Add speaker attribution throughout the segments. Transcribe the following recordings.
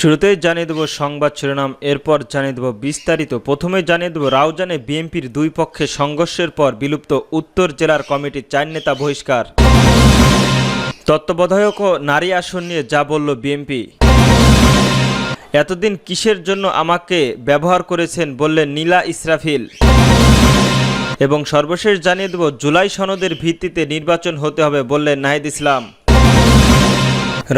Speaker 1: শুরুতেই জানিয়ে দেব সংবাদ শিরোনাম, এরপর জানিয়ে দেব বিস্তারিত। প্রথমে জানিয়ে দেব রাউজানে বিএনপির দুই পক্ষে সংঘর্ষের পর বিলুপ্ত উত্তর জেলার কমিটির 4 নেতা বহিষ্কার। তত্ত্বাবধায়ক ও নারী আসন নিয়ে যা বলল বিএনপি। এতদিন কিসের জন্য আমাকে ব্যবহার করেছেন বললেন নীলা ইসরাফিল। এবং সর্বশেষ জানিয়ে দেব জুলাই সনদের ভিত্তিতে নির্বাচন হতে হবে বললেন নাহিদ ইসলাম।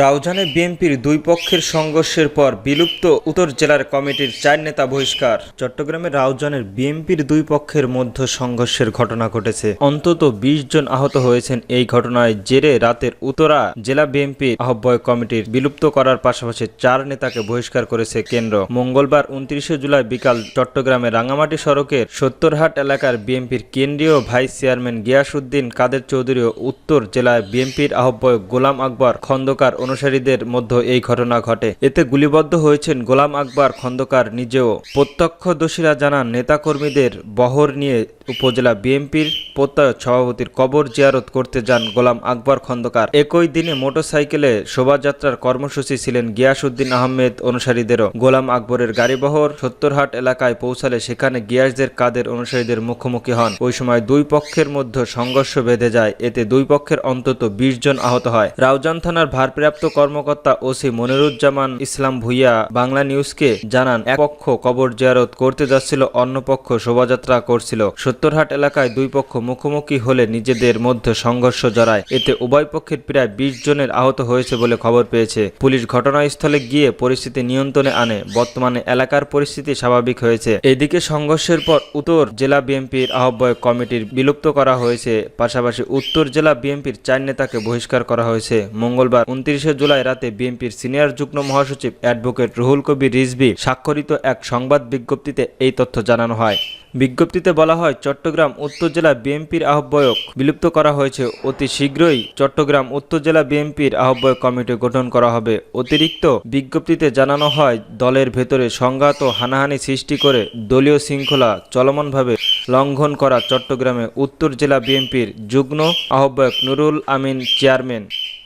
Speaker 1: রাউজানে বিএনপির দুই পক্ষের সংঘর্ষের পর বিলুপ্ত উত্তর জেলার কমিটির 4 নেতা বহিষ্কার। চট্টগ্রামের রাউজানের বিএনপির দুই পক্ষের মধ্যে সংঘর্ষের ঘটনা ঘটেছে। অন্তত 20 জন আহত হয়েছেন। এই ঘটনায় জেরে রাতের উত্তরা জেলা বিএনপির আহ্বায়ক কমিটির বিলুপ্ত করার পাশাপাশি 4 নেতাকে বহিষ্কার করেছে কেন্দ্র। মঙ্গলবার 29 জুলাই বিকাল চট্টগ্রামের রাঙামাটি সড়কের সত্তরহাট এলাকার বিএনপির কেন্দ্রীয় ভাইস চেয়ারম্যান গিয়াসউদ্দিন কাদের চৌধুরী ও উত্তর জেলায় বিএনপির আহ্বায়ক গোলাম আকবর খন্দকার অনুসারীদের মধ্যে এই ঘটনা ঘটে। এতে গুলিবদ্ধ হয়েছেন গোলাম আকবর খন্দকার নিজেও। প্রত্যক্ষদর্শীরা জানান নেতাকর্মীদের বহর নিয়ে উপজেলা বিএনপির প্রত্যয় সভাপতির কবর জিয়ারত করতে যান গোলাম আকবর খন্দকার। একই দিনে মোটরসাইকেলে শোভাযাত্রার কর্মসূচি ছিলেন গিয়াসউদ্দিন আহমেদ অনুসারীদেরও। গোলাম আকবরের গাড়িবহর সত্তরহাট এলাকায় পৌঁছালে সেখানে গিয়াসদের কাদের অনুসারীদের মুখোমুখি হন। ওই সময় দুই পক্ষের মধ্যে সংঘর্ষ বেঁধে যায়। এতে দুই পক্ষের অন্তত 20 জন আহত হয়। রাউজান থানার ভারপ্রাপ্ত কর্মকর্তা ওসি মনিরুজ্জামান ইসলাম ভুইয়া বাংলা নিউজকে জানান, এক পক্ষ কবর জিয়ারত করতে যাচ্ছিল, অন্য পক্ষ শোভাযাত্রা করছিল। সত্তরহাট এলাকায় দুই পক্ষ মুখোমুখি হলে নিজেদের মধ্যে সংঘর্ষ জড়ায়। এতে উভয় পক্ষের প্রায় 20 জনের আহত হয়েছে বলে খবর পেয়েছে পুলিশ। ঘটনাস্থলে গিয়ে পরিস্থিতি নিয়ন্ত্রণে আনে। বর্তমানে এলাকার পরিস্থিতি স্বাভাবিক হয়েছে। এদিকে সংঘর্ষের পর উত্তর জেলা বিএনপির আহ্বায়ক কমিটির বিলুপ্ত করা হয়েছে। পাশাপাশি উত্তর জেলা বিএনপির 4 নেতাকে বহিষ্কার করা হয়েছে। মঙ্গলবার 29 জুলাই রাতে বিএনপির সিনিয়র যুগ্ম মহাসচিব অ্যাডভোকেট রুহুল কবির রিজভী স্বাক্ষরিত এক সংবাদ বিজ্ঞপ্তিতে এই তথ্য জানানো হয়। বিজ্ঞপ্তিতে বলা হয়, চট্টগ্রাম উত্তর জেলা বিএনপির আহ্বায়ক বিলুপ্ত করা হয়েছে। অতি শীঘ্রই চট্টগ্রাম উত্তর জেলা বিএনপির আহ্বায়ক কমিটি গঠন করা হবে। অতিরিক্ত বিজ্ঞপ্তিতে জানানো হয়, দলের ভেতরে সংঘাত ও হানাহানি সৃষ্টি করে দলীয় শৃঙ্খলা চলমানভাবে লঙ্ঘন করা চট্টগ্রামে উত্তর জেলা বিএনপির যুগ্ম আহ্বায়ক নুরুল আমিন চেয়ারম্যান,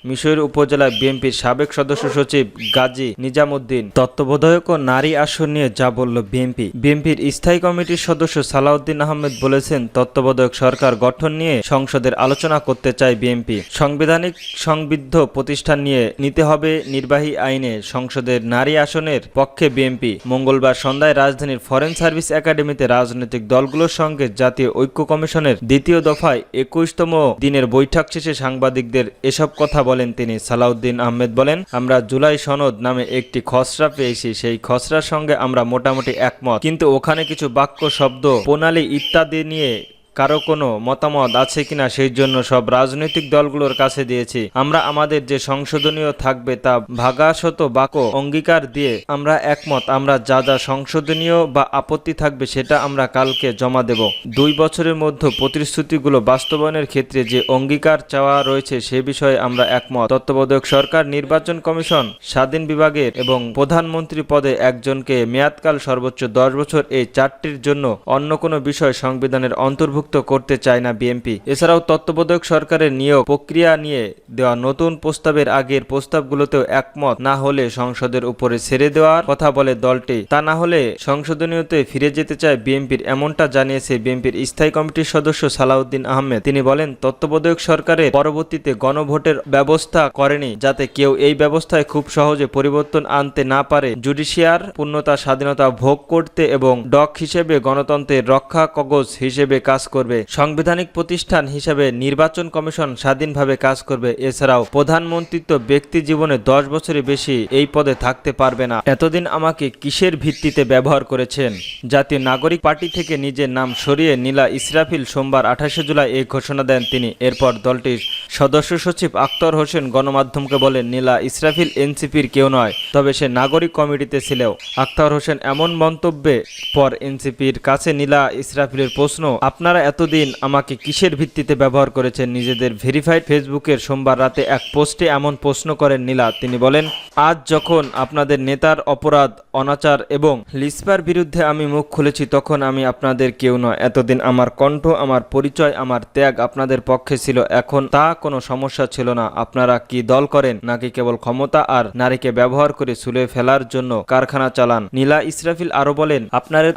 Speaker 1: মিশর উপজেলা বিএনপির সাবেক সদস্য সচিব গাজী নিজামুদ্দিন। তত্ত্বাবধায়ক ও নারী আসন নিয়ে যা বলল বিএনপি। বিএনপির স্থায়ী কমিটির সদস্য সালাউদ্দিন আহমেদ বলেছেন, তত্ত্বাবধায়ক সরকার গঠন নিয়ে সংসদের আলোচনা করতে চায় বিএনপি। সাংবিধানিক সংবিদ্ধ প্রতিষ্ঠান নিয়ে নিতে হবে নির্বাহী আইনে সংসদের নারী আসনের পক্ষে বিএনপি। মঙ্গলবার সন্ধ্যায় রাজধানীর ফরেন সার্ভিস একাডেমিতে রাজনৈতিক দলগুলোর সঙ্গে জাতীয় ঐক্য কমিশনের দ্বিতীয় দফায় 21তম দিনের বৈঠক শেষে সাংবাদিকদের এসব কথা বলেন তিনি। সালাউদ্দিন আহমেদ বলেন, আমরা জুলাই সনদ নামে একটি খসড়া পেয়েছি। সেই খসড়ার সঙ্গে আমরা মোটামুটি একমত, কিন্তু ওখানে কিছু বাক্য, শব্দ, প্রণালী ইত্যাদি নিয়ে কারো কোনো মতামত আছে কিনা সেই জন্য সব রাজনৈতিক দলগুলোর কাছে দিয়েছি। আমরা আমাদের যে সংশোধনীয় থাকবে তা ভাগাশত বাক্য অঙ্গীকার দিয়ে আমরা একমত। আমরা যা যা সংশোধনীয় বা আপত্তি থাকবে সেটা আমরা কালকে জমা দেব। 2 বছরের মধ্যে প্রতিশ্রুতিগুলো বাস্তবায়নের ক্ষেত্রে যে অঙ্গীকার চাওয়া রয়েছে সে বিষয়ে আমরা একমত। তত্ত্বাবধায়ক সরকার, নির্বাচন কমিশন, স্বাধীন বিভাগের এবং প্রধানমন্ত্রী পদে একজনকে মেয়াদকাল সর্বোচ্চ 10 বছর, এই 4টির জন্য অন্য কোনো বিষয় সংবিধানের অন্তর্ভুক্ত করতে চায় না বিএনপি। এছাড়াও তত্ত্বাবধায়ক সরকারের নিয়োগ প্রক্রিয়া নিয়ে দেওয়া নতুন প্রস্তাবের আগের প্রস্তাবগুলোতেও একমত না হলে সংসদের উপরে ছেড়ে দেওয়ার কথা বলে দলটি। তা না হলে সংশোধনীয়তে ফিরে যেতে চায় বিএনপির, এমনটা জানিয়েছে বিএনপির স্থায়ী কমিটির সদস্য সালাউদ্দিন আহমেদ। তিনি বলেন, তত্ত্বাবধায়ক সরকারের পরবর্তীতে গণভোটের ব্যবস্থা করেনি যাতে কেউ এই ব্যবস্থায় খুব সহজে পরিবর্তন আনতে না পারে। জুডিশিয়ার পূর্ণতা, স্বাধীনতা ভোগ করতে এবং ডক হিসেবে গণতন্ত্রের রক্ষা কবচ হিসেবে কাজ করবে। সাংবিধানিক প্রতিষ্ঠান হিসেবে নির্বাচন কমিশন স্বাধীনভাবে কাজ করবে। এছাড়াও প্রধানমন্ত্রিত্ব ব্যক্তি জীবনে 10 বছরের বেশি এই পদে থাকতে পারবে না। এতদিন আমাকে কিসের ভিত্তিতে ব্যবহার করেছেন? জাতীয় নাগরিক পার্টি থেকে নিজের নাম সরিয়ে নীলা ইসরাফিল সোমবার 28 জুলাই এই ঘোষণা দেন তিনি। এরপর দলটির সদস্য সচিব আখতার হোসেন গণমাধ্যমকে বলেন, নীলা ইসরাফিল এনসিপির কেউ নয়, তবে সে নাগরিক কমিটিতে ছিল। আখতার হোসেন এমন মন্তব্যের পর এনসিপির কাছে নীলা ইসরাফিলের প্রশ্ন, আপনারা এতদিন আমাকে কিসের ভিত্তিতে ব্যবহার করেছেন? নিজেদের ভেরিফাইড ফেসবুকের সোমবার রাতে এক পোস্টে এমন প্রশ্ন করেন নীলা। তিনি বলেন, আজ যখন আপনাদের নেতার অপরাধ, অনাচার এবং লিসপার বিরুদ্ধে আমি মুখ খুলেছি তখন আমি আপনাদের কেউ নয়। এতদিন আমার কণ্ঠ, আমার পরিচয়, আমার ত্যাগ আপনাদের পক্ষে ছিল। এখন তা কোনো সমস্যা ছিল না। আপনারা কি দল করেন নাকি কেবল ক্ষমতা আর নারীকে ব্যবহার করে ছুলে ফেলার জন্য কারখানা চালান? নীলা ইসরাফিল আরো বলেন,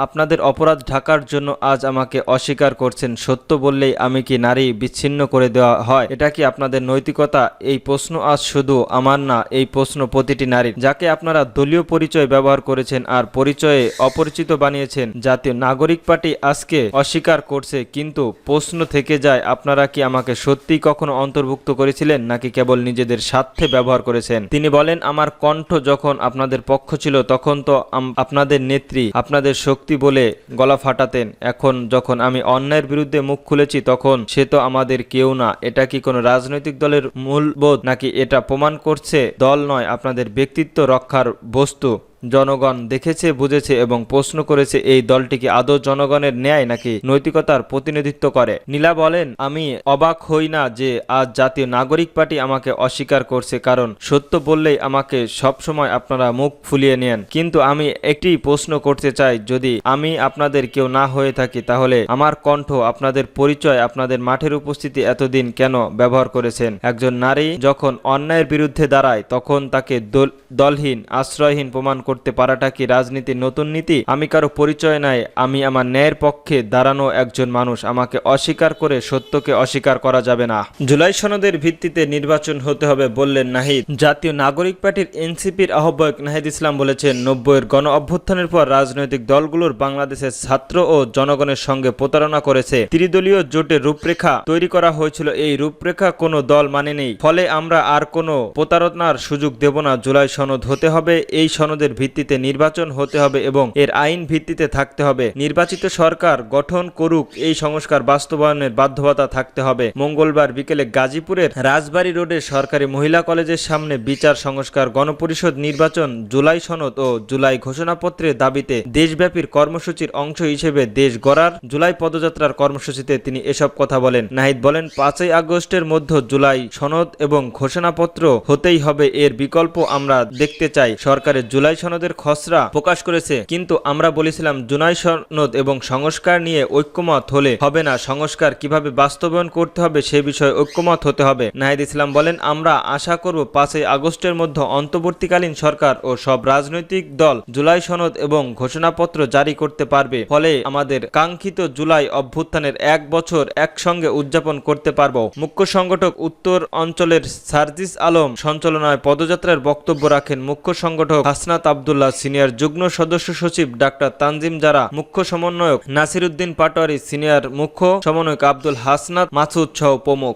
Speaker 1: আপনাদের অপরাধ ঢাকার জন্য আজ আমাকে অস্বীকার করছেন। সত্য বললেই আমি কি নারী বিচ্ছিন্ন করে দেওয়া হয়? এটা কি আপনাদের নৈতিকতা? এই প্রশ্ন আজ শুধু আমার না, এই প্রশ্ন প্রতিটি নারীর, যাকে আপনারা দলীয় পরিচয় ব্যবহার করেছেন আর পরিচয়ে অপরিচিত বানিয়েছেন। জাতীয় নাগরিক পার্টি আজকে অস্বীকার করছে, কিন্তু প্রশ্ন থেকে যায়, আপনারা কি আমাকে সত্যিই কখনো অন্তর্ভুক্ত করেছিলেন নাকি কেবল নিজেদের স্বার্থে ব্যবহার করেছেন? তিনি বলেন, আমার কণ্ঠ যখন আপনাদের পক্ষ ছিল তখন তো আপনাদের নেত্রী আপনাদের শক্তি বলে গলা ফাটাতেন। এখন যখন আমি অন্যায়ের বিরুদ্ধে মুখ খুলেছি তখন সে তো আমাদের কেউ না। এটা কি কোনো রাজনৈতিক দলের মূলবোধ নাকি এটা প্রমাণ করছে দল নয় আপনাদের ব্যক্তিত্ব রক্ষার বস্তু? জনগণ দেখেছে, বুঝেছে এবং প্রশ্ন করেছে এই দলটি কি আদৌ জনগণের ন্যায় নাকি নৈতিকতার প্রতিনিধিত্ব করে। নীলা বলেন, আমি অবাক হই না যে আজ জাতীয় নাগরিক পার্টি আমাকে অস্বীকার করছে, কারণ সত্য বললেই আমাকে সবসময় আপনারা মুখ ফুলিয়ে নেন। কিন্তু আমি একটি প্রশ্ন করতে চাই, যদি আমি আপনাদের কেউ না হয়ে থাকি তাহলে আমার কণ্ঠ, আপনাদের পরিচয়, আপনাদের মাঠের উপস্থিতি এতদিন কেন ব্যবহার করেছেন? একজন নারী যখন অন্যায়ের বিরুদ্ধে দাঁড়ায় তখন তাকে দলহীন, আশ্রয়হীন প্রমাণ করতে পারাটা কি রাজনীতির নতুন নীতি? আমি কারো পরিচয় নাই, আমি আমার ন্যায়ের পক্ষে দাঁড়ানো একজন মানুষ। আমাকে অস্বীকার করে সত্যকে অস্বীকার করা যাবে না। জুলাই সনদের ভিত্তিতে নির্বাচন হতে হবে বললেন নাহিদ। জাতীয় নাগরিক পার্টির এনসিপির আহ্বায়ক নাহিদ ইসলাম বলেছেন, 90-এর গণ অভ্যুত্থানের পর রাজনৈতিক দলগুলোর বাংলাদেশের ছাত্র ও জনগণের সঙ্গে প্রতারণা করেছে। ত্রিদলীয় জোটের রূপরেখা তৈরি করা হয়েছিল, এই রূপরেখা কোনো দল মানেনি। ফলে আমরা আর কোনো প্রতারণার সুযোগ দেব না। জুলাই সনদ হতে হবে, এই সনদের ভিত্তিতে নির্বাচন হতে হবে এবং এর আইন ভিত্তিতে থাকতে হবে। নির্বাচিত সরকার গঠন করুক, এই সংস্কার বাস্তবায়নের বাধ্যবাধকতা থাকতে হবে। মঙ্গলবার বিকেলে গাজীপুরের রাজবাড়ী রোডের সরকারি মহিলা কলেজের সামনে বিচার সংস্কার, গণপরিষদ নির্বাচন, জুলাই সনদ ও জুলাই ঘোষণাপত্রের দাবিতে দেশব্যাপী কর্মসূচির অংশ হিসেবে দেশ গড়ার জুলাই পদযাত্রার কর্মসূচিতে তিনি এসব কথা বলেন। নাহিদ বলেন, 5ই আগস্টের মধ্যে জুলাই সনদ এবং ঘোষণাপত্র হতেই হবে, এর বিকল্প আমরা দেখতে চাই। সরকারের জুলাই সনদের খসড়া প্রকাশ করেছে, কিন্তু আমরা বলেছিলাম জুলাই সনদ এবং সংস্কার নিয়ে ঐক্যমত হলে হবে না, সংস্কার কিভাবে বাস্তবায়ন করতে হবে সে বিষয়ে ঐক্যমত হতে হবে। নাহিদ ইসলাম বলেন, আমরা আশা করব 5ই আগস্টের মধ্যে অন্তর্বর্তীকালীন সরকার ও সব রাজনৈতিক দল জুলাই সনদ এবং ঘোষণাপত্র জারি করতে পারবে। ফলে আমাদের কাঙ্ক্ষিত জুলাই অভ্যুত্থানের 1 বছর একসঙ্গে উদযাপন করতে পারব। মুখ্য সংগঠক উত্তর অঞ্চলের সার্জিস আলম সঞ্চালনায় পদযাত্রার বক্তব্য রাখেন। মুখ্য সংগঠক হাসনাত আব্দুল্লাহ, সিনিয়র যুগ্ম সদস্য সচিব ডাক্তার তানজিম জারা, মুখ্য সমন্বয়ক নাসিরউদ্দিন পাটোয়ারি, সিনিয়র মুখ্য সমন্বয়ক আব্দুল হাসনাত মাসুদ সহ প্রমুখ।